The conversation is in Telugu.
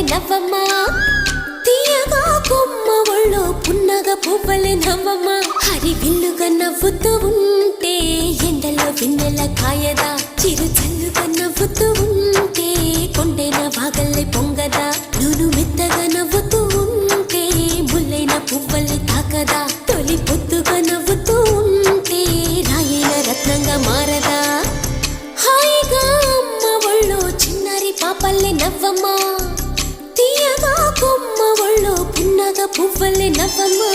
పాపల్లే నవ్వమ్మా తీయగా కొమ్మ ఒళ్ళో పున్నగ పువ్వలే నవ్వమ్మా హరి విల్లుగా నవ్వుతూ ఉంటే ఎండలో వెన్నెల కాయదా చిరు చల్లుగా నవ్వుతూ ఉంటే కొండైన వాగల్లే పొంగదా నూను మెత్తగా నవ్వుతూ ఉంటే ముల్లైన పువ్వలే తాకదా తొలి పొద్దుగా నవ్వుతూ ఉంటే రాయైన రత్నంగా మారదా హాయిగా అమ్మ ఒళ్ళో చిన్నారి పాపల్లే నవ్వమ్మా తీయగా కొమ్మ ఒళ్ళో పున్నగ పువ్వలే నవ్వమ్మా